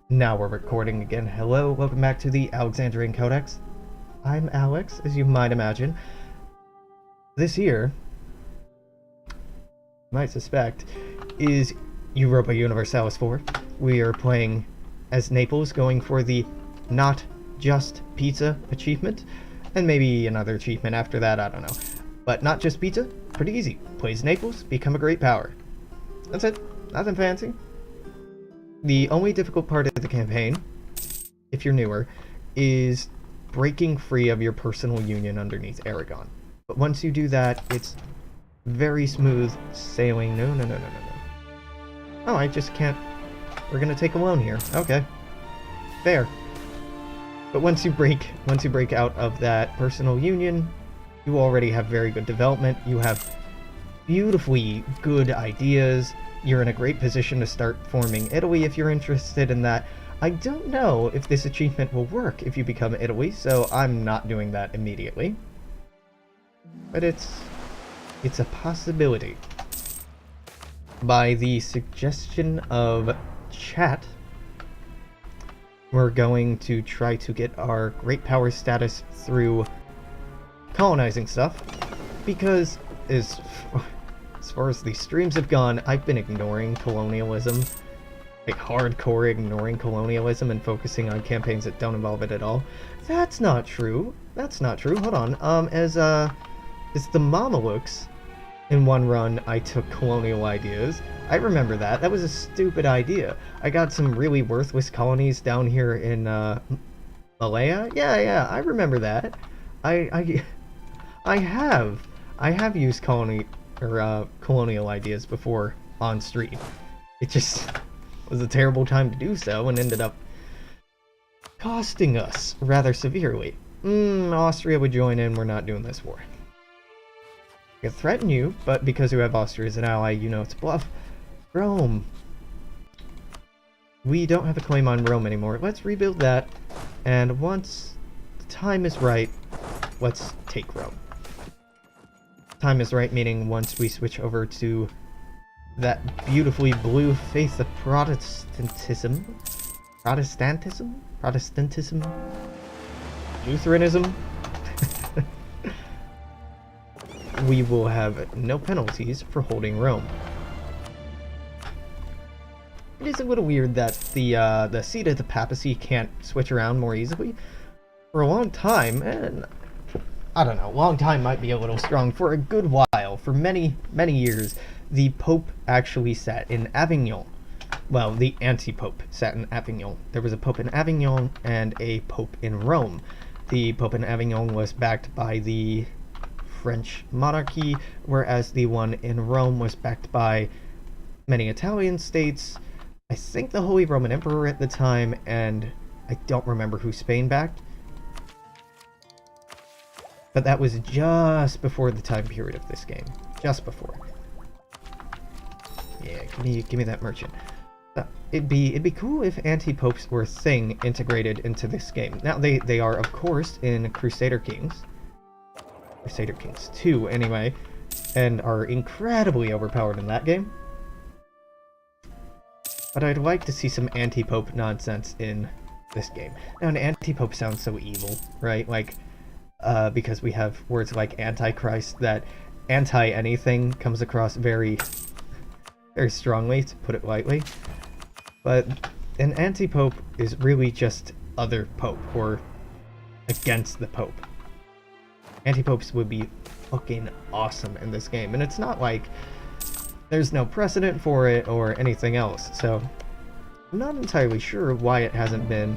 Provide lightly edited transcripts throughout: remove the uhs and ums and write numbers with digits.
Now we're recording again. Hello, welcome back to the Alexandrian Codex. I'm Alex, as you might imagine. This here, you might suspect, is Europa Universalis 4. We are playing as Naples, going for the Not Just Pizza achievement, and maybe another achievement after that, I don't know. But Not Just Pizza, pretty easy. Play as Naples, become a great power. That's it. Nothing fancy. The only difficult part of the campaign, if you're newer, is breaking free of your personal union underneath Aragon. But once you do that, it's very smooth sailing. No. Oh, I just can't. We're gonna take a loan here. Okay. Fair. But once you break out of that personal union, you already have very good development. You have beautifully good ideas. You're in a great position to start forming Italy if you're interested in that. I don't know if this achievement will work if you become Italy, so I'm not doing that immediately. But it's a possibility. By the suggestion of chat, we're going to try to get our great power status through colonizing stuff, because as far as the streams have gone, I've been ignoring colonialism, like hardcore ignoring colonialism and focusing on campaigns that don't involve it at all. That's not true. That's not true. Hold on. As the Mamelukes, in one run, I took colonial ideas. I remember that. That was a stupid idea. I got some really worthless colonies down here in Malaya. Yeah, I remember that. I have used colonial ideas before on stream. It just was a terrible time to do so and ended up costing us rather severely. Austria would join in. We're not doing this war. I could threaten you, but because you have Austria as an ally, you know it's a bluff. Rome. We don't have a claim on Rome anymore. Let's rebuild that, and once the time is right, let's take Rome. Time is right, meaning once we switch over to that beautifully blue faith of Protestantism, Lutheranism, we will have no penalties for holding Rome. It is a little weird that the seat of the papacy can't switch around more easily. For a long time, and I don't know, long time might be a little strong. For a good while, for many years, the Pope actually sat in Avignon. Well, the anti-Pope sat in Avignon. There was a Pope in Avignon and a Pope in Rome. The Pope in Avignon was backed by the French monarchy, whereas the one in Rome was backed by many Italian states, I think the Holy Roman Emperor at the time, and I don't remember who Spain backed. But that was just before the time period of this game. Just before. Yeah, give me that merchant. It'd be cool if anti-popes were a thing integrated into this game. Now they are of course in Crusader Kings 2 anyway, and are incredibly overpowered in that game. But I'd like to see some anti-pope nonsense in this game. Now an anti-pope sounds so evil, right? Like, because we have words like Antichrist, that anti-anything comes across very strongly, to put it lightly. But an anti-pope is really just other pope, or against the pope. Anti-popes would be fucking awesome in this game, and it's not like there's no precedent for it or anything else, so I'm not entirely sure why it hasn't been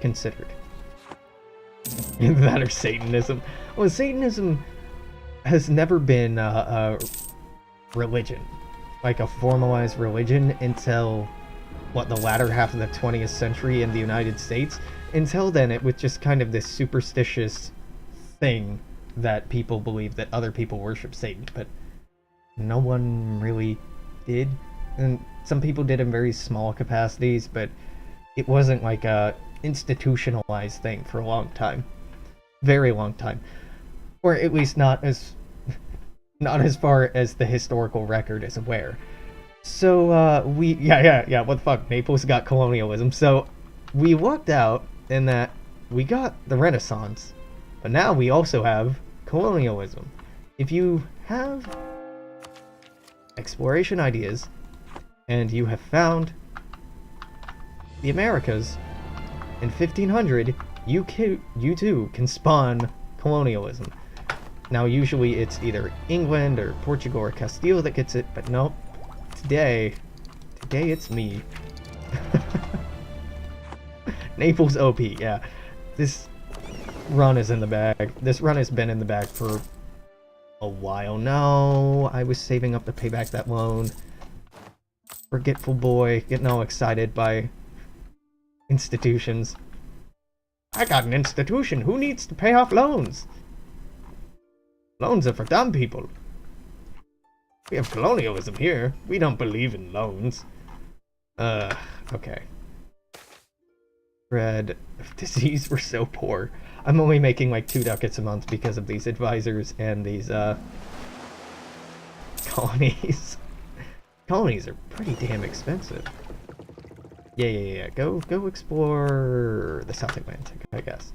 considered. Either that or Satanism. Well, Satanism has never been a religion, like a formalized religion, until, what, the latter half of the 20th century in the United States. Until then, it was just kind of this superstitious thing that people believe that other people worship Satan, but no one really did. And some people did in very small capacities, but it wasn't like a institutionalized thing for a long time. Very long time. Or at least not as far as the historical record is aware. So, yeah, what the fuck? Naples got colonialism. So, we lucked out in that we got the Renaissance, but now we also have colonialism. If you have exploration ideas and you have found the Americas in 1500, you too can spawn colonialism. Now, usually it's either England or Portugal or Castile that gets it, but nope. Today it's me. Naples OP, yeah. This run is in the bag. This run has been in the bag for a while. No, I was saving up to pay back that loan. Forgetful boy, getting all excited by institutions. I got an institution. Who needs to pay off loans? Loans are for dumb people. We have colonialism here. We don't believe in loans. Okay. Spread of disease, we're so poor. I'm only making like 2 ducats a month because of these advisors and these, colonies. Colonies are pretty damn expensive. Yeah. Go explore the South Atlantic, I guess.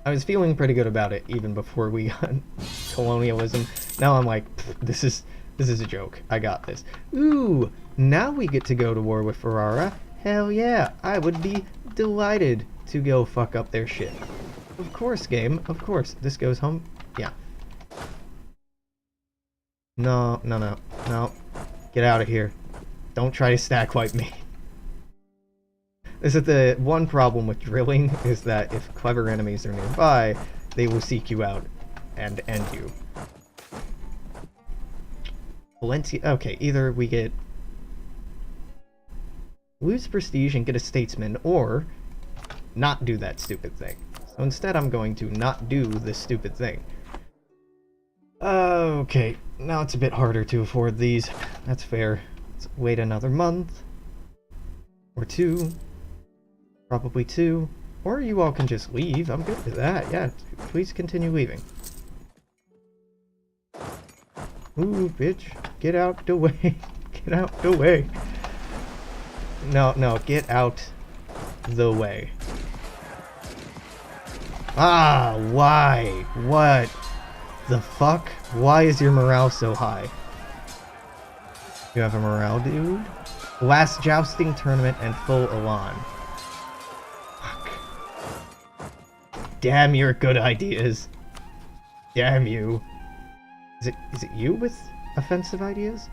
I was feeling pretty good about it even before we got colonialism. Now I'm like, this is a joke. I got this. Ooh, now we get to go to war with Ferrara. Hell yeah, I would be delighted to go fuck up their shit. Of course, game. Of course. This goes home. Yeah. No. Get out of here. Don't try to stack wipe me. This is the one problem with drilling, is that if clever enemies are nearby, they will seek you out and end you. Valencia. Okay, either we get lose prestige and get a statesman, or not do that stupid thing. So instead I'm going to not do this stupid thing. Okay, now it's a bit harder to afford these. That's fair. Let's wait another month. Or 2. Probably 2. Or you all can just leave. I'm good with that. Yeah, please continue leaving. Ooh, bitch. Get out the way. Get out the way. No, get out the way. Ah, why? What the fuck? Why is your morale so high? You have a morale, dude? Last jousting tournament and full elan. Fuck. Damn your good ideas. Damn you. Is it you with offensive ideas?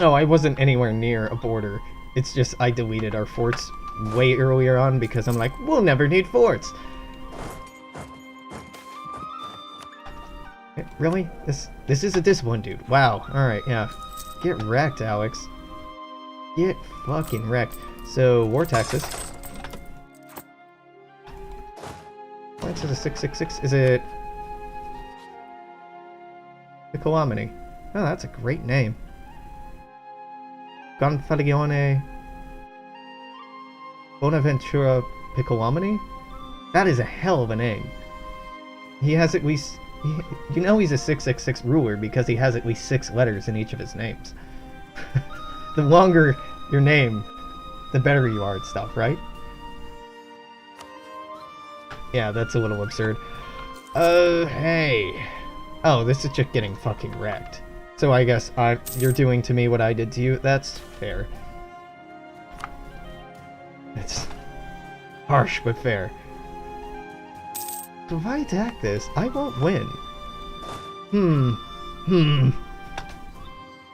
Oh, I wasn't anywhere near a border. It's just I deleted our forts way earlier on because I'm like, we'll never need forts. Really? This isn't this one, dude. Wow. Alright, yeah. Get wrecked, Alex. Get fucking wrecked. So, war taxes. Points to the 666. Is it Piccolomini? Oh, that's a great name. Gonfalcione Bonaventura Piccolomini? That is a hell of a name. He has at least... You know he's a 666 ruler because he has at least 6 letters in each of his names. The longer your name, the better you are at stuff, right? Yeah, that's a little absurd. Hey. Oh, this is just getting fucking wrecked. So I guess you're doing to me what I did to you. That's fair. It's harsh, but fair. So if I attack this, I won't win.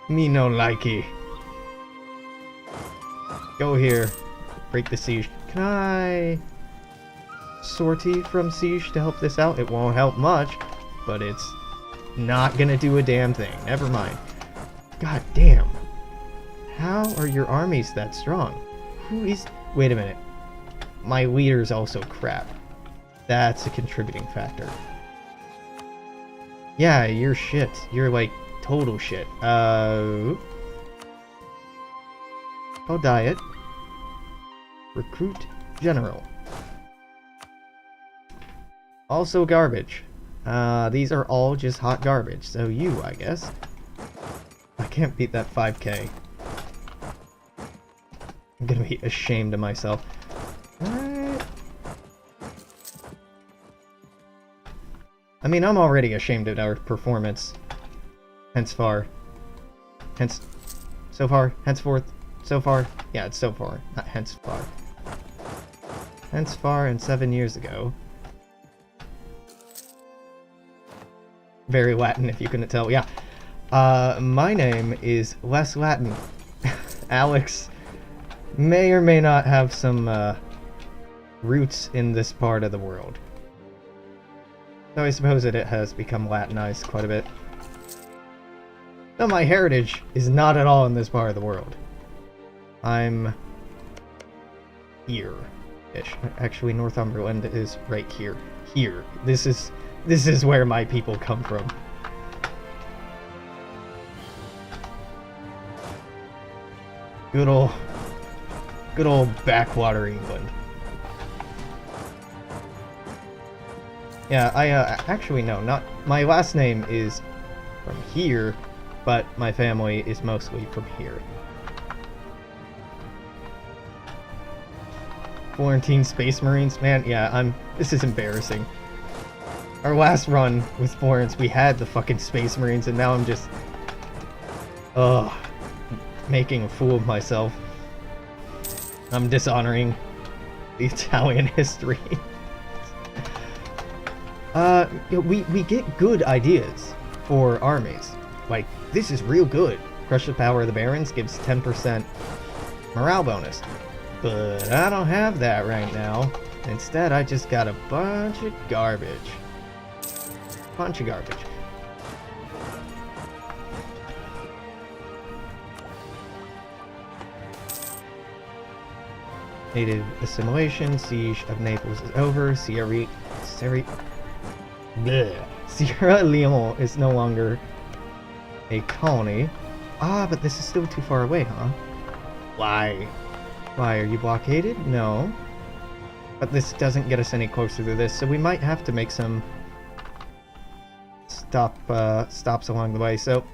Me no likey. Go here. Break the siege. Can I sortie from siege to help this out? It won't help much, but it's not gonna do a damn thing. Never mind. God damn. How are your armies that strong? Who is... Wait a minute. My leader's also crap. That's a contributing factor. Yeah, you're shit. You're like total shit. I'll diet. Recruit general. Also garbage. These are all just hot garbage. So you, I guess. I can't beat that 5k. I'm gonna be ashamed of myself. Alright. I mean, I'm already ashamed of our performance. So far. Henceforth. So far. Yeah, it's so far, not hence far. Hence far and 7 years ago. Very Latin, if you couldn't tell. Yeah. My name is less Latin. Alex may or may not have some roots in this part of the world. Though I suppose it has become Latinized quite a bit. No, my heritage is not at all in this part of the world. I'm here-ish. Actually, Northumberland is right here. Here. This is where my people come from. Good old backwater England. Yeah, actually no, not my last name is from here, but my family is mostly from here. Florentine Space Marines, man, yeah, this is embarrassing. Our last run with Florence, we had the fucking Space Marines, and now I'm just making a fool of myself. I'm dishonoring the Italian history. We get good ideas for armies. Like, this is real good. Crush the Power of the Barons gives 10% morale bonus. But I don't have that right now. Instead, I just got a bunch of garbage. Bunch of garbage. Native assimilation, siege of Naples is over. Sierra Leone is no longer a colony. Ah, but this is still too far away, huh? Why? Why, are you blockaded? No. But this doesn't get us any closer to this, so we might have to make some stops along the way. So,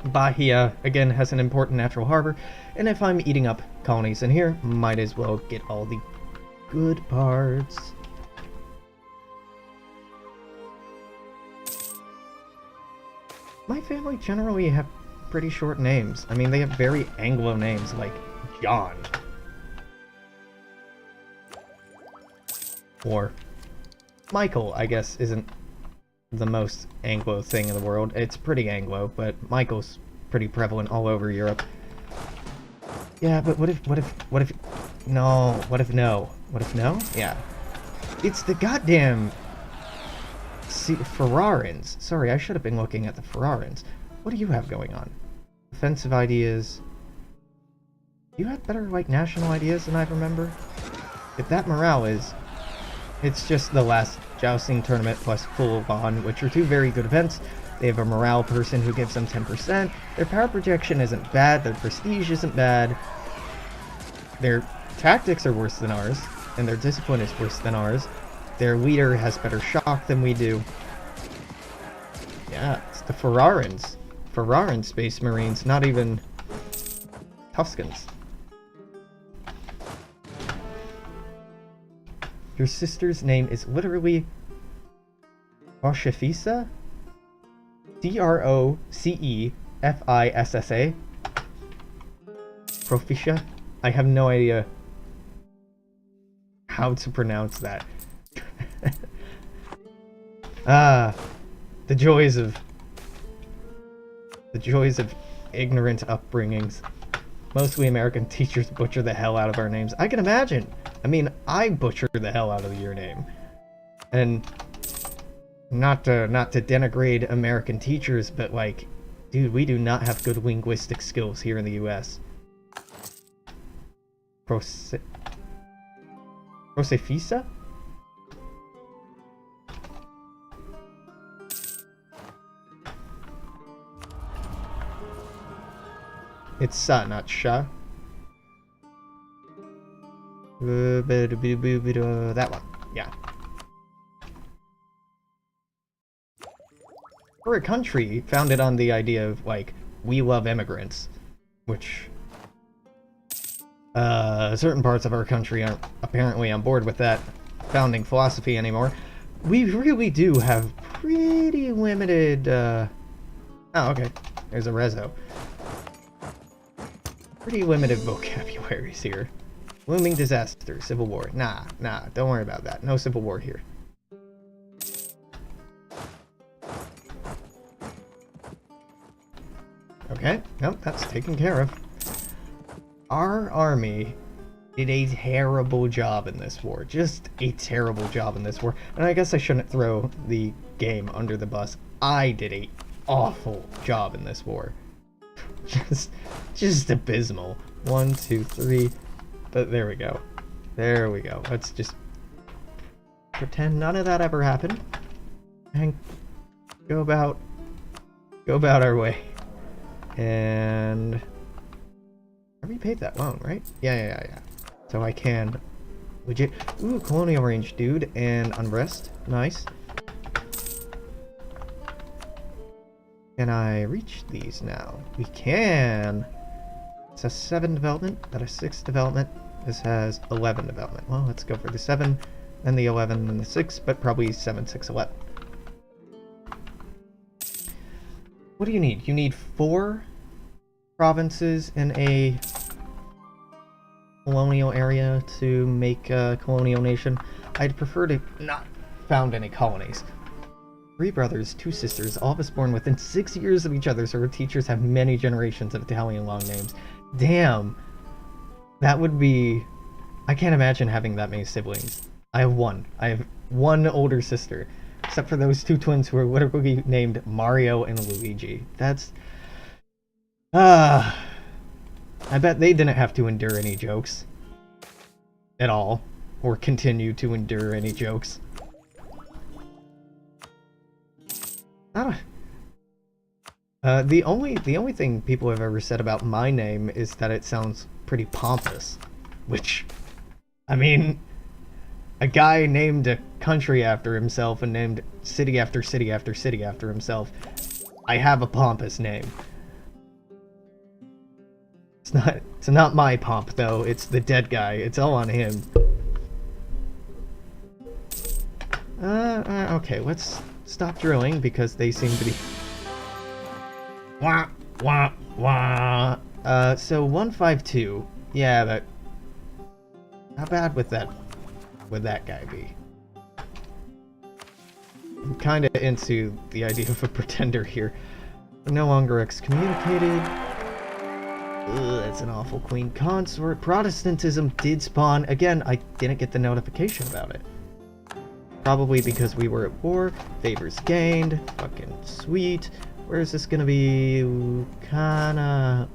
Bahia, again, has an important natural harbor, and if I'm eating up colonies in here, might as well get all the good parts. My family generally have pretty short names. I mean, they have very Anglo names, like John. Or Michael, I guess, isn't the most Anglo thing in the world. It's pretty Anglo, but Michael's pretty prevalent all over Europe. Yeah, but what if no? What if no? What if no? Yeah. It's the goddamn Ferrarans. Sorry, I should have been looking at the Ferrarans. What do you have going on? Offensive ideas. You have better, like, national ideas than I remember? If that morale is... It's just the last jousting tournament plus Full On, which are two very good events. They have a morale person who gives them 10%. Their power projection isn't bad. Their prestige isn't bad. Their tactics are worse than ours. And their discipline is worse than ours. Their leader has better shock than we do. Yeah, it's the Ferrarans. Ferraran Space Marines, not even Tuscans. Your sister's name is literally Crocefissa? Crocefissa? Crofisha? I have no idea how to pronounce that. Ah, the joys of ignorant upbringings. Mostly American teachers butcher the hell out of our names. I can imagine. I mean, I butcher the hell out of your name. And not to denigrate American teachers, but like, dude, we do not have good linguistic skills here in the US. Crocefissa? It's Sa, not Sha. That one, yeah. we're a country founded on the idea of, like, we love immigrants, which certain parts of our country aren't apparently on board with that founding philosophy anymore. We really do have pretty limited, oh, okay, there's a reso. Pretty limited vocabularies here. Looming disaster, civil war. Nah, don't worry about that. No civil war here. Okay, nope, that's taken care of. Our army did a terrible job in this war. Just a terrible job in this war. And I guess I shouldn't throw the game under the bus. I did a awful job in this war. Just abysmal. 1, 2, 3. But there we go. There we go. Let's just pretend none of that ever happened. And go about our way. And I repaid that loan, right? Yeah. So I can legit. Ooh, colonial range, dude, and unrest. Nice. Can I reach these now? We can. It's a 7 development, not a 6 development. This has 11 development. Well, let's go for the 7, and the 11, and the 6, but probably 7, 6, 11. What do you need? You need 4 provinces in a colonial area to make a colonial nation. I'd prefer to not found any colonies. 3 brothers, 2 sisters, all of us born within 6 years of each other, so our teachers have many generations of Italian long names. Damn! That would be... I can't imagine having that many siblings. I have 1. I have 1 older sister. Except for those 2 twins who are literally named Mario and Luigi. That's... I bet they didn't have to endure any jokes. At all. Or continue to endure any jokes. The only thing people have ever said about my name is that it sounds pretty pompous. Which, I mean... A guy named a country after himself and named city after city after city after himself. I have a pompous name. It's not my pomp though, it's the dead guy. It's all on him. Okay, let's stop drilling because they seem to be... Wah, wah, wah. So 152. Yeah, but... How bad would that guy be? I'm kinda into the idea of a pretender here. We're no longer excommunicated. Ugh, that's an awful queen consort. Protestantism did spawn. Again, I didn't get the notification about it. Probably because we were at war. Favors gained. Fucking sweet. Where is this gonna be? Kinda...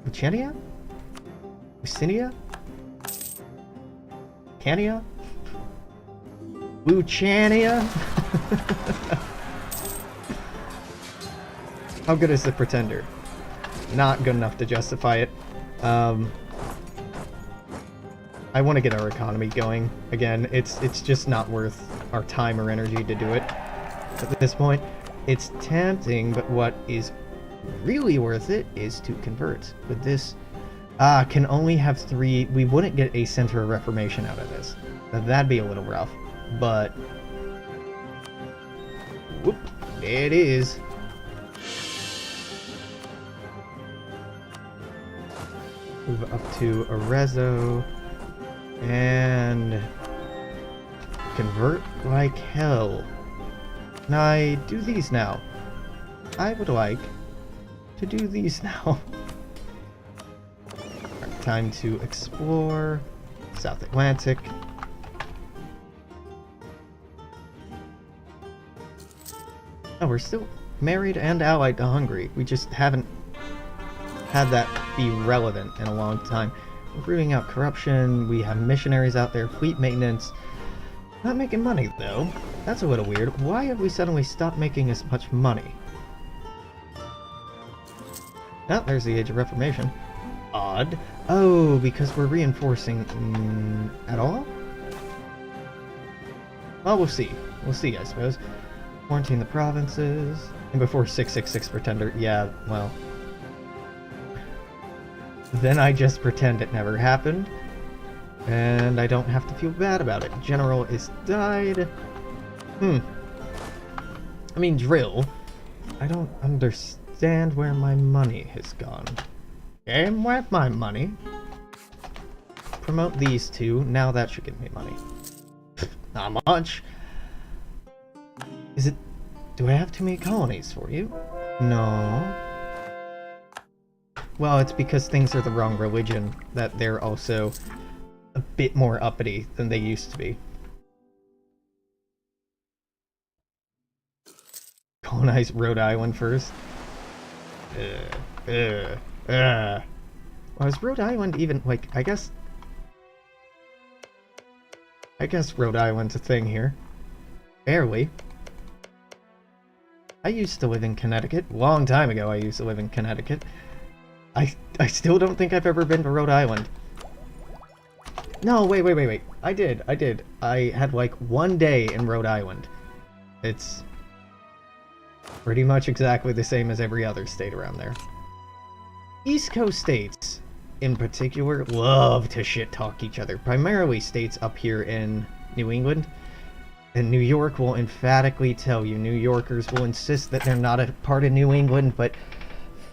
Uchenia? Lucinia? Cania? Luchania? How good is the Pretender? Not good enough to justify it. I want to get our economy going. Again, it's just not worth our time or energy to do it at this point. It's tempting, but what is really worth it is to convert. With this, can only have 3. We wouldn't get a Center of Reformation out of this. Now, that'd be a little rough, but... Whoop, there it is. Move up to Arezzo. And... convert like hell. Can I do these now? I would like to do these now. Right, time to explore South Atlantic. Oh, we're still married and allied to Hungary. We just haven't had that be relevant in a long time. We're rooting out corruption. We have missionaries out there. Fleet maintenance. Not making money, though. That's a little weird. Why have we suddenly stopped making as much money? Oh, there's the Age of Reformation. Odd. Oh, because we're reinforcing... at all? Well, we'll see. we'll see, I suppose. Quarantine the provinces. And before 666 Pretender, yeah, well. Then I just pretend it never happened. And I don't have to feel bad about it. General is died. I mean, drill. I don't understand where my money has gone. Game, where's my money? Promote these two. Now that should give me money. Not much. Is it... Do I have too many colonies for you? No. Well, it's because things are the wrong religion that they're also a bit more uppity than they used to be. Colonize Rhode Island first. Well, is Rhode Island even, like, I guess Rhode Island's a thing here. Barely. I used to live in Connecticut. Long time ago I used to live in Connecticut. I still don't think I've ever been to Rhode Island. No, wait. I did. I had like one day in Rhode Island. It's pretty much exactly the same as every other state around there. East Coast states, in particular, love to shit-talk each other. Primarily states up here in New England. And New York will emphatically tell you, New Yorkers will insist that they're not a part of New England, but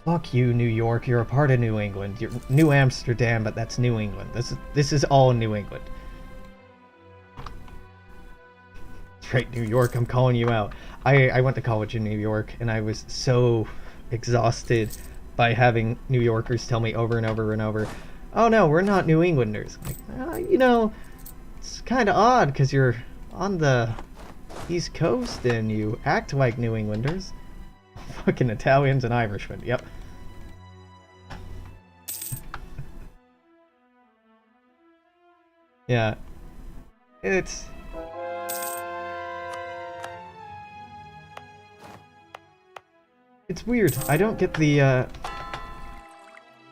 fuck you, New York, you're a part of New England. You're New Amsterdam, but that's New England. This is all New England. That's right, New York, I'm calling you out. I went to college in New York, and I was so exhausted by having New Yorkers tell me over and over and over, oh no, we're not New Englanders. Like, you know, it's kind of odd, because you're on the East Coast, and you act like New Englanders. Fucking Italians and Irishmen, yep. Yeah. It's weird. I don't get the, I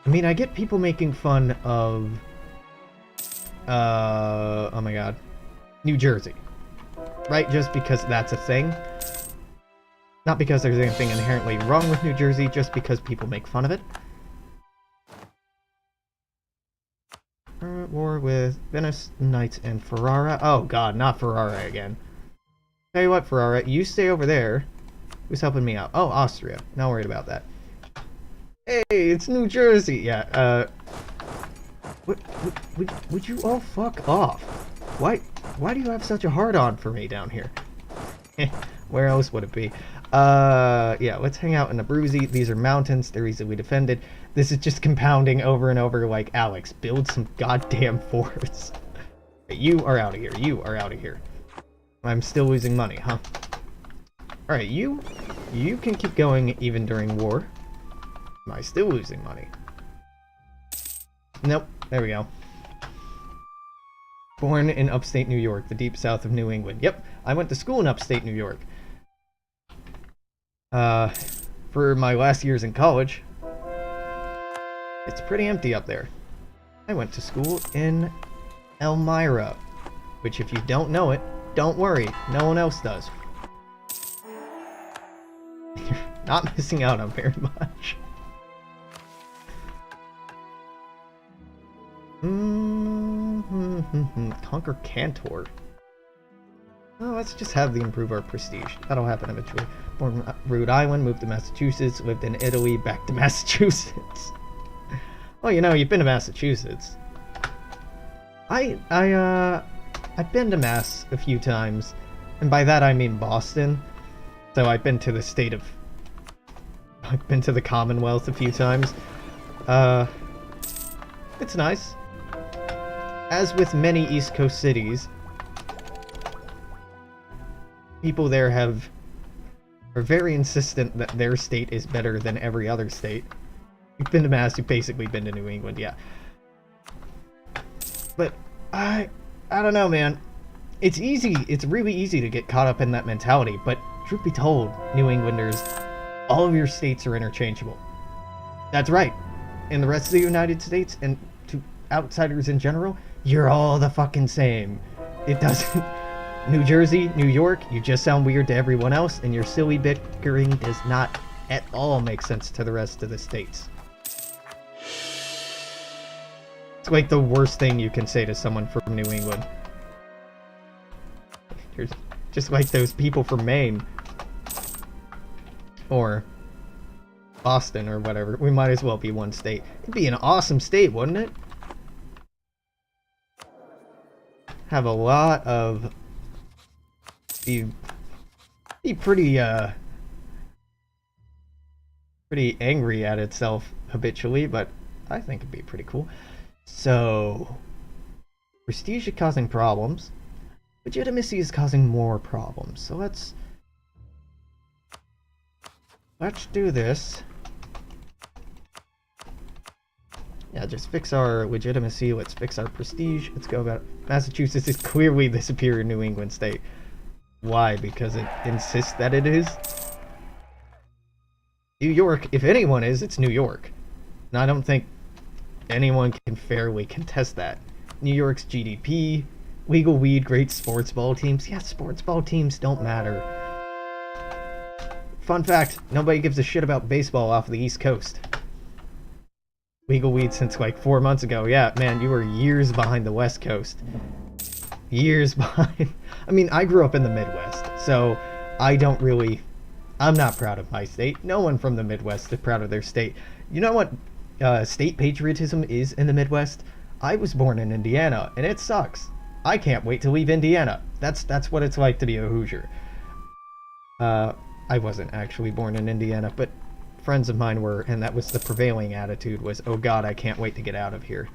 mean, I get people making fun of, oh my god, New Jersey. Right? Just because that's a thing. Not because there's anything inherently wrong with New Jersey, just because people make fun of it. War with Venice, Knights, and Ferrara. Oh god, not Ferrara again. Tell you what, Ferrara, you stay over there. Who's helping me out? Oh, Austria. Not worried about that. Hey, it's New Jersey! Yeah, would you all fuck off? Why do you have such a hard-on for me down here? Where else would it be? Yeah, let's hang out in the Abruzzi. These are mountains. They're easily defended. This is just compounding over and over like, Alex, build some goddamn forts. You are out of here. You are out of here. I'm still losing money, huh? Alright, you can keep going even during war. Am I still losing money? Nope. There we go. Born in upstate New York, the deep south of New England. Yep, I went to school in upstate New York. For my last years in college. It's pretty empty up there. I went to school in Elmira, which if you don't know it, don't worry, no one else does. You're not missing out on very much. Conquer Cantor. Oh, let's just have the improve our prestige. That'll happen eventually. Born in Rhode Island, moved to Massachusetts, lived in Italy, back to Massachusetts. Well, you know, you've been to Massachusetts. I've been to Mass a few times, and by that I mean Boston. So I've been to the state of... I've been to the Commonwealth a few times. It's nice. As with many East Coast cities, people there are very insistent that their state is better than every other state. You've been to Mass, you've basically been to New England, yeah. But I don't know, man. It's really easy to get caught up in that mentality, but truth be told, New Englanders, all of your states are interchangeable. That's right. In the rest of the United States, and to outsiders in general, you're all the fucking same. It doesn't... New Jersey, New York, you just sound weird to everyone else, and your silly bickering does not at all make sense to the rest of the states. It's like the worst thing you can say to someone from New England. You're just like those people from Maine. Or Boston or whatever. We might as well be one state. It'd be an awesome state, wouldn't it? Have a lot of... Be pretty, pretty angry at itself habitually, but I think it'd be pretty cool. So, prestige is causing problems. Legitimacy is causing more problems. So let's do this. Yeah, just fix our legitimacy. Let's fix our prestige. Let's go about it. Massachusetts is clearly the superior New England state. Why? Because it insists that it is? New York, if anyone is, it's New York. And I don't think anyone can fairly contest that. New York's GDP, legal weed, great sports ball teams. Yeah, sports ball teams don't matter. Fun fact, nobody gives a shit about baseball off the East Coast. Legal weed since like 4 months ago. Yeah, man, you were years behind the West Coast. Years behind. I mean, I grew up in the Midwest, so I'm not proud of my state. No one from the Midwest is proud of their state. You know what state patriotism is in the Midwest? I was born in Indiana, and it sucks. I can't wait to leave Indiana. That's what it's like to be a Hoosier. I wasn't actually born in Indiana, but friends of mine were, and that was the prevailing attitude was, oh god, I can't wait to get out of here.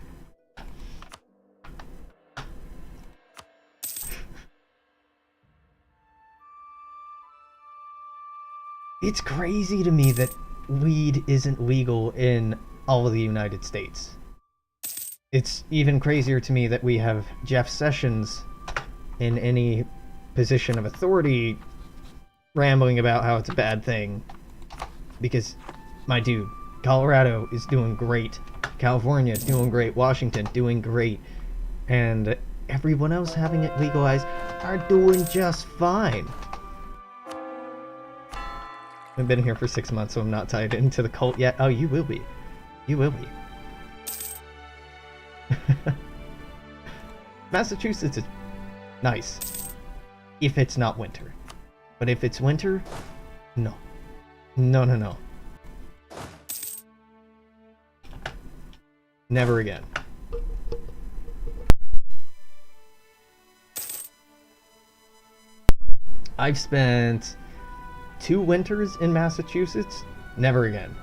It's crazy to me that weed isn't legal in all of the United States. It's even crazier to me that we have Jeff Sessions in any position of authority rambling about how it's a bad thing. Because, my dude, Colorado is doing great. California is doing great. Washington doing great. And everyone else having it legalized are doing just fine. I've been here for 6 months, so I'm not tied into the cult yet. Oh, you will be. You will be. Massachusetts is nice. If it's not winter. But if it's winter, no. No, no, no. Never again. I've spent 2 winters in Massachusetts. Never again.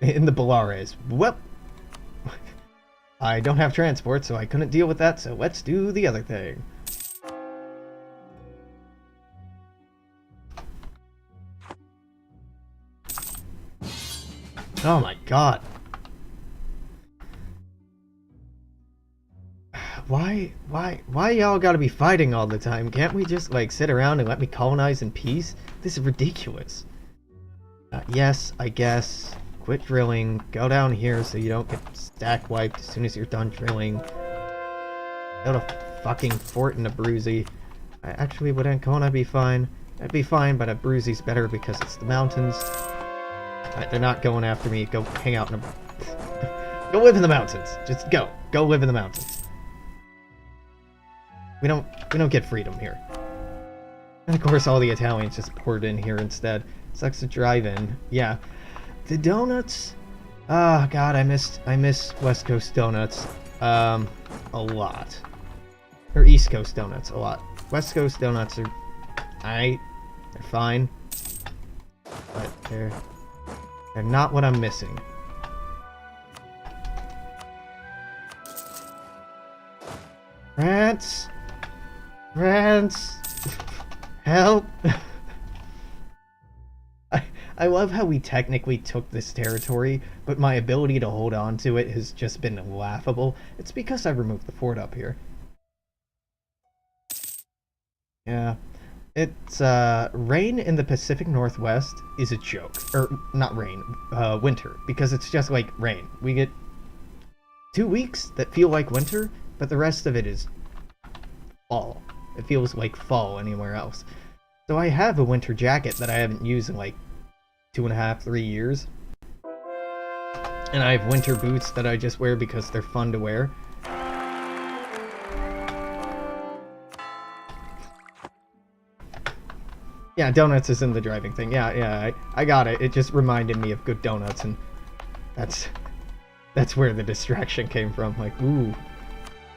In the Bellares. Well, I don't have transport, so I couldn't deal with that, so let's do the other thing. Oh my god. Why y'all gotta be fighting all the time? Can't we just, like, sit around and let me colonize in peace? This is ridiculous. Yes, I guess. Quit drilling. Go down here so you don't get stack wiped as soon as you're done drilling. Build a fucking fort in Abruzzi. Actually, would Ancona be fine? That'd be fine, but Abruzzi's better because it's the mountains. They're not going after me. Go hang out in Go live in the mountains. Just go. Go live in the mountains. We don't get freedom here. And of course all the Italians just poured in here instead. Sucks to drive in. Yeah. The donuts. Ah, god, I miss West Coast donuts. A lot. Or East Coast donuts a lot. West Coast donuts are they're fine. But they're not what I'm missing. Rants! Rants! Help! I love how we technically took this territory, but my ability to hold on to it has just been laughable. It's because I removed the fort up here. Yeah. It's, rain in the Pacific Northwest is a joke. Or, not rain, winter. Because it's just like rain. We get 2 weeks that feel like winter, but the rest of it is fall. It feels like fall anywhere else. So I have a winter jacket that I haven't used in like 2.5, 3 years. And I have winter boots that I just wear because they're fun to wear. Yeah, donuts is in the driving thing. Yeah, I got it. It just reminded me of good donuts, and that's where the distraction came from. Like, ooh,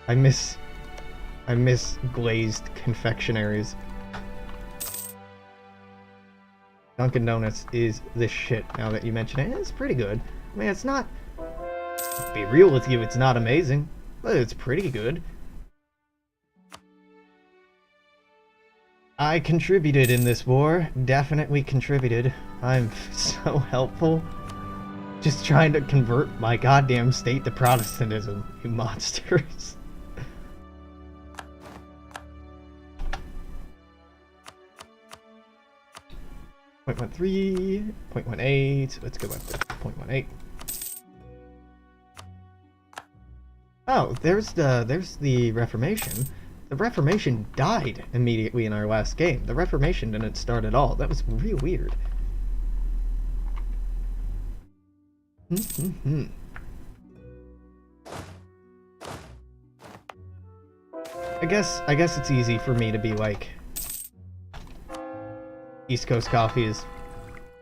I miss glazed confectionaries. Dunkin' Donuts is the shit now that you mention it. It's pretty good. I mean, it's not... I'll be real with you, it's not amazing, but it's pretty good. I contributed in this war. Definitely contributed. I'm so helpful. Just trying to convert my goddamn state to Protestantism, you monsters. .13, 0.18, let's go up to 0.18. Oh, there's the Reformation. The Reformation died immediately in our last game. The Reformation didn't start at all. That was real weird. I guess it's easy for me to be like, East Coast coffee is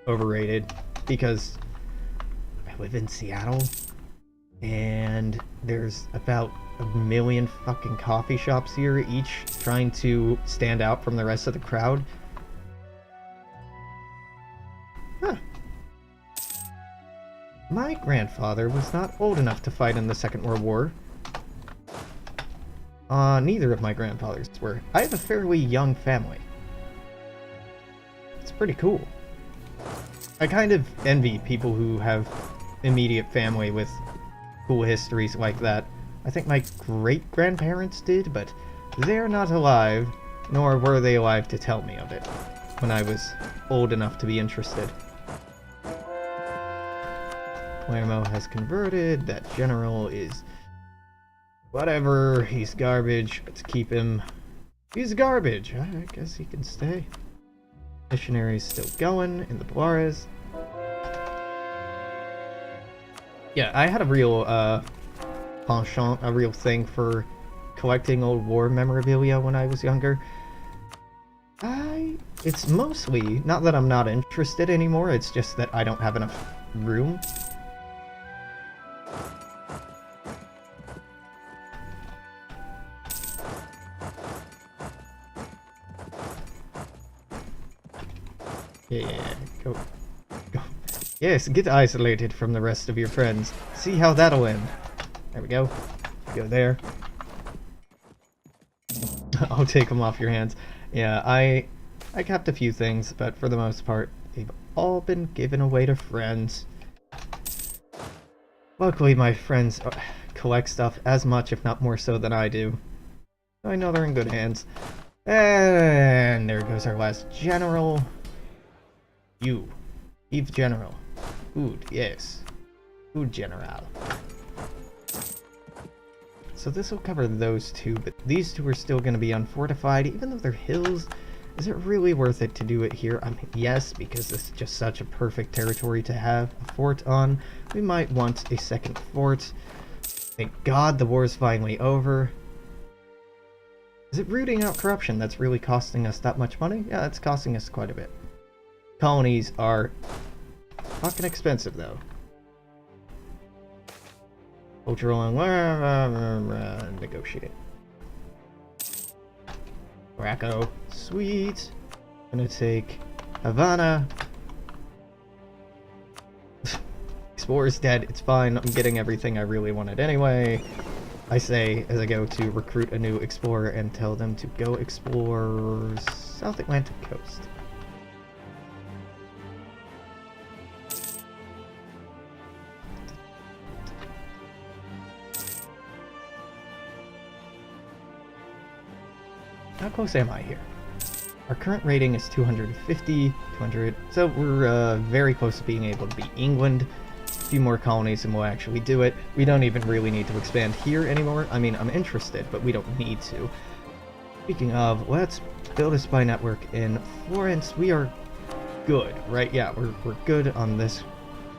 overrated because I live in Seattle and there's about 1 million fucking coffee shops here, each trying to stand out from the rest of the crowd. Huh. My grandfather was not old enough to fight in the Second World War. Neither of my grandfathers were. I have a fairly young family. It's pretty cool. I kind of envy people who have immediate family with cool histories like that. I think my great-grandparents did, but they're not alive, nor were they alive to tell me of it when I was old enough to be interested. Palermo has converted. That general is... whatever, he's garbage. Let's keep him. He's garbage. I guess he can stay. Missionary's still going in the Juarez. Yeah, I had a real penchant, a real thing for collecting old war memorabilia when I was younger. It's mostly, not that I'm not interested anymore, it's just that I don't have enough room. Yeah, go. Yes, get isolated from the rest of your friends. See how that'll end. There we go. Go there. I'll take them off your hands. Yeah, I kept a few things, but for the most part, they've all been given away to friends. Luckily, my friends collect stuff as much, if not more so, than I do. I know they're in good hands. And there goes our last general. You. Eve General. Food, yes. Food General. So this will cover those two, but these two are still going to be unfortified, even though they're hills. Is it really worth it to do it here? I mean, yes, because it's just such a perfect territory to have a fort on. We might want a second fort. Thank God the war is finally over. Is it rooting out corruption that's really costing us that much money? Yeah, it's costing us quite a bit. Colonies are fucking expensive, though. Cultural and negotiate. Morocco, sweet. Gonna take Havana. Explorer's dead. It's fine. I'm getting everything I really wanted anyway. I say as I go to recruit a new explorer and tell them to go explore South Atlantic coast. How close am I here? Our current rating is 250, 200, so we're very close to being able to beat England. few more colonies and we'll actually do it. We don't even really need to expand here anymore. I mean, I'm interested, but we don't need to. Speaking of, let's build a spy network in Florence. We are good, right? Yeah, we're good on this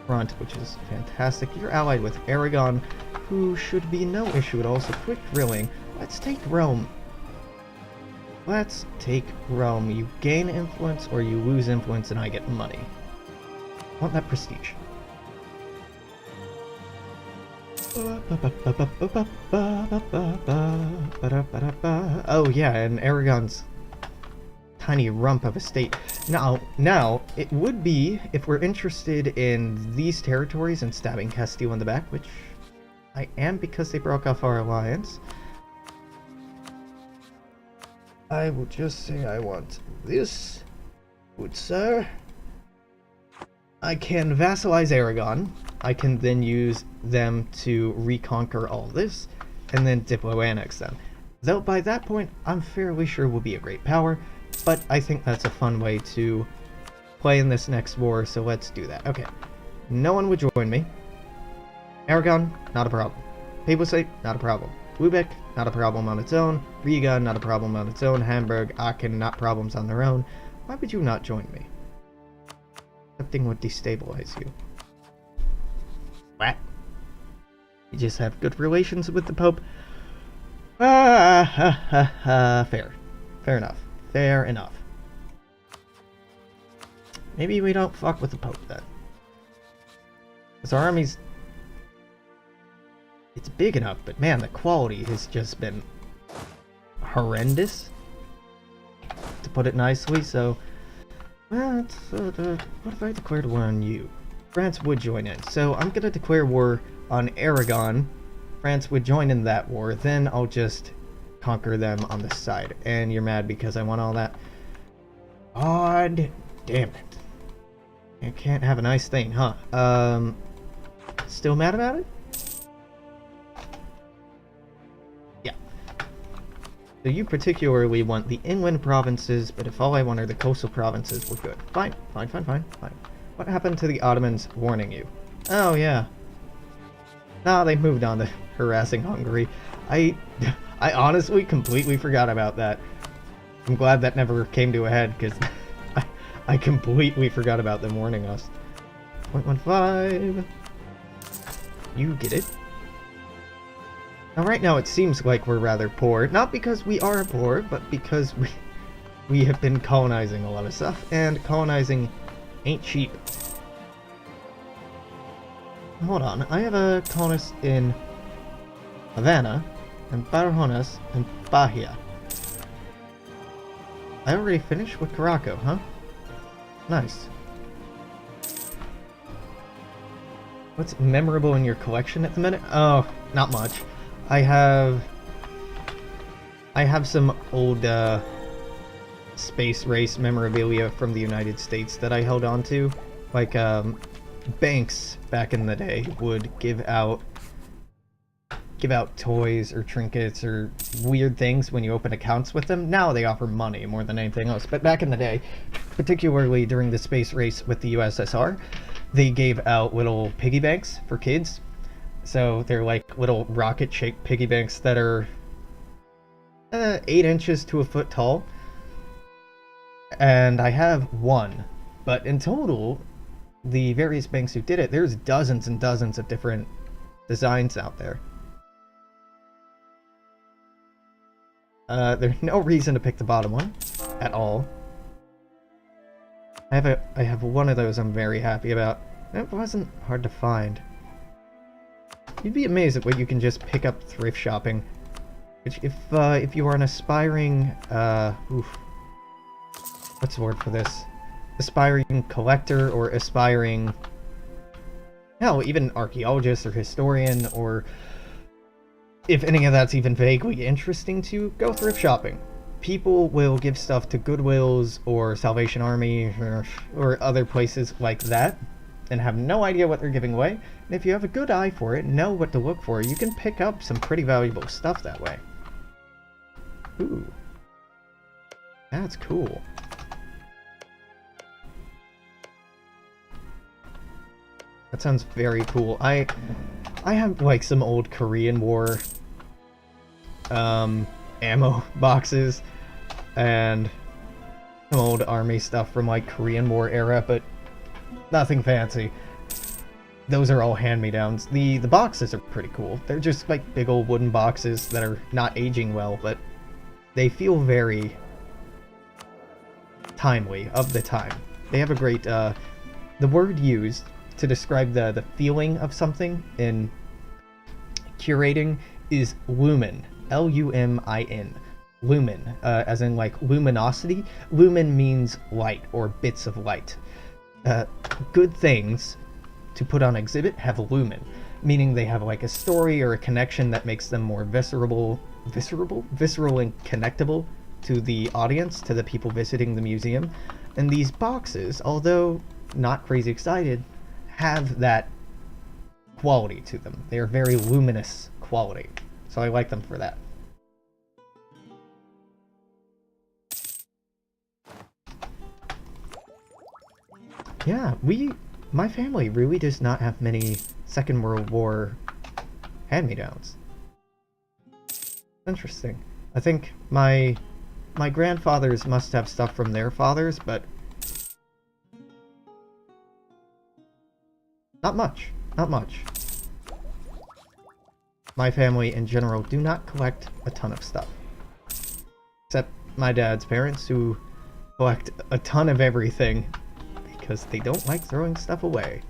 front, which is fantastic. You're allied with Aragon, who should be no issue at all, so quick drilling. Let's take Rome. Let's take Rome. You gain influence or you lose influence and I get money. I want that prestige. Oh yeah, and Aragon's tiny rump of a state. Now, it would be, if we're interested in these territories and stabbing Castile in the back, which I am because they broke off our alliance, I will just say I want this. Good sir. I can vassalize Aragon. I can then use them to reconquer all this, and then diplo-annex them. Though by that point, I'm fairly sure we'll be a great power, but I think that's a fun way to play in this next war, so let's do that. Okay, no one would join me. Aragon, not a problem. Papacy, not a problem. Lubeck, not a problem on its own. Riga, not a problem on its own. Hamburg, Aachen, not problems on their own. Why would you not join me? Something would destabilize you. What? You just have good relations with the Pope? Fair. Fair enough. Fair enough. Maybe we don't fuck with the Pope then. Because our army's... it's big enough, but man, the quality has just been horrendous, to put it nicely, so... well, what if I declared war on you? France would join in, so I'm gonna declare war on Aragon. France would join in that war, then I'll just conquer them on this side. And you're mad because I want all that? God damn it. You can't have a nice thing, huh? Still mad about it? Yeah. So you particularly want the inland provinces, but if all I want are the coastal provinces, we're good. Fine. What happened to the Ottomans warning you? Oh, yeah. No, they moved on to harassing Hungary. I honestly completely forgot about that. I'm glad that never came to a head, because I completely forgot about them warning us. 0.15. You get it. Now, right now, it seems like we're rather poor. Not because we are poor, but because we have been colonizing a lot of stuff, and colonizing ain't cheap. Hold on, I have a colonist in Havana, and Barajonas, and Bahia. I already finished with Caraco, huh? Nice. What's memorable in your collection at the minute? Oh, not much. I have some old space race memorabilia from the United States that I held on to. Like, banks back in the day would give out toys or trinkets or weird things when you open accounts with them. Now they offer money more than anything else. But back in the day, particularly during the space race with the USSR, they gave out little piggy banks for kids. So they're like little rocket-shaped piggy banks that are 8 inches to a foot tall. And I have one. But in total, the various banks who did it, there's dozens and dozens of different designs out there. There's no reason to pick the bottom one at all. I have one of those I'm very happy about. It wasn't hard to find. You'd be amazed at what you can just pick up thrift shopping. Which, if you are an aspiring, what's the word for this? Aspiring collector or aspiring, hell, even archaeologist or historian, or if any of that's even vaguely interesting to you, go thrift shopping. People will give stuff to Goodwills or Salvation Army or other places like that and have no idea what they're giving away. And if you have a good eye for it, know what to look for, you can pick up some pretty valuable stuff that way. Ooh. That's cool. That sounds very cool. I have like some old Korean War ammo boxes and some old army stuff from like Korean War era, but nothing fancy. Those are all hand-me-downs. The boxes are pretty cool. They're just like big old wooden boxes that are not aging well, but they feel very timely of the time. They have a great the word used to describe the feeling of something in curating is lumen. Lumin. Lumen, as in like luminosity. Lumen means light or bits of light. Good things to put on exhibit have lumen, meaning they have like a story or a connection that makes them more visceral and connectable to the audience, to the people visiting the museum. And these boxes, although not crazy excited, have that quality to them. They are very luminous quality, so I like them for that. Yeah, my family really does not have many Second World War hand-me-downs. Interesting. I think my grandfathers must have stuff from their fathers, but not much. Not much. My family in general do not collect a ton of stuff. Except my dad's parents, who collect a ton of everything because they don't like throwing stuff away.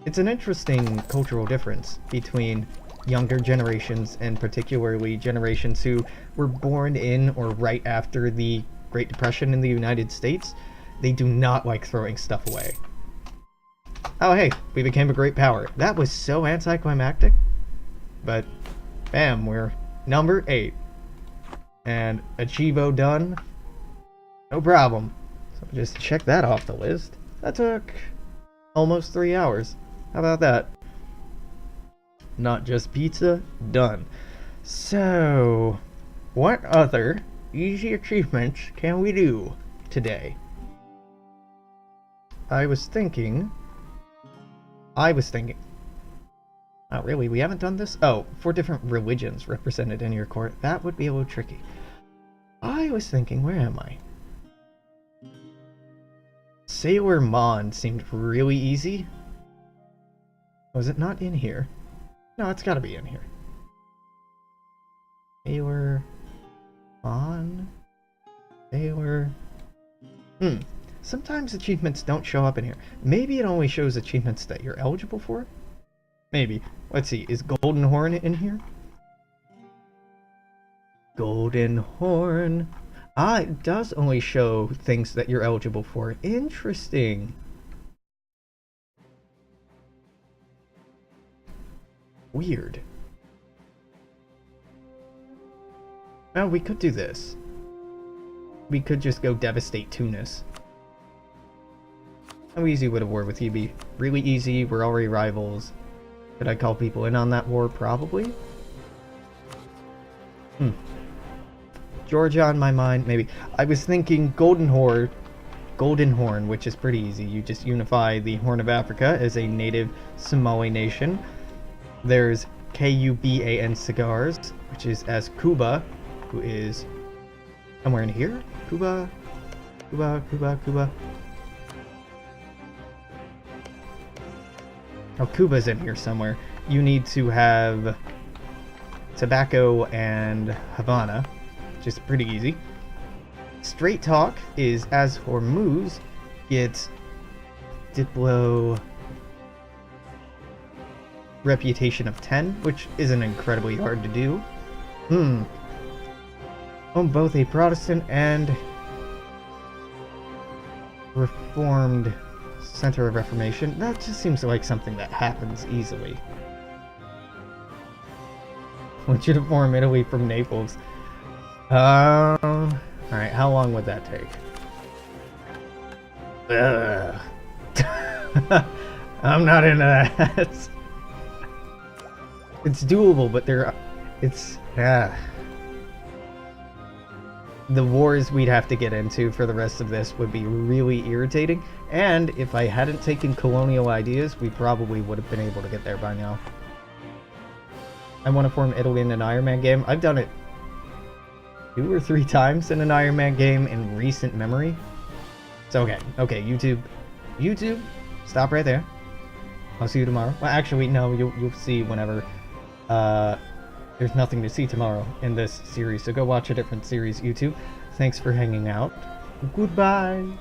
It's an interesting cultural difference between younger generations, and particularly generations who were born in or right after the Great Depression in the United States. They do not like throwing stuff away. Oh hey, we became a great power. That was so anticlimactic. But, bam, we're number 8. And Achievo done. No problem. So just check that off the list. That took almost 3 hours. How about that? Not just pizza, done. So, what other easy achievements can we do today? I was thinking... Oh, really? We haven't done this? Oh, 4 different religions represented in your court. That would be a little tricky. I was thinking, where am I? Sailor Mon seemed really easy. Was it not in here? No, it's gotta be in here. Sailor Mon? Sailor... Sometimes achievements don't show up in here. Maybe it only shows achievements that you're eligible for? Maybe. Let's see, is Golden Horn in here? Golden Horn. Ah, it does only show things that you're eligible for. Interesting. Weird. Well, we could do this. We could just go devastate Tunis. How easy would a war with you be? Really easy, we're already rivals. Could I call people in on that war? Probably. Georgia on my mind, maybe. I was thinking Golden Horn, which is pretty easy. You just unify the Horn of Africa as a native Somali nation. There's Kuban Cigars, which is as Cuba, who is somewhere in here? Cuba. Oh, Cuba's in here somewhere. You need to have tobacco and Havana, which is pretty easy. Straight Talk is as Hormuz gets Diplo reputation of 10, which isn't incredibly hard to do. On both a Protestant and Reformed Center of Reformation. That just seems like something that happens easily. I want you to form Italy from Naples. Alright, how long would that take? I'm not into that. It's doable, but the wars we'd have to get into for the rest of this would be really irritating. And if I hadn't taken colonial ideas, we probably would have been able to get there by now. I want to form Italy in an Iron Man game. I've done it 2 or 3 times in an Iron Man game in recent memory. So okay, YouTube, stop right there. I'll see you tomorrow. Well, actually, no, you'll see whenever. There's nothing to see tomorrow in this series, so go watch a different series, YouTube. Thanks for hanging out. Goodbye.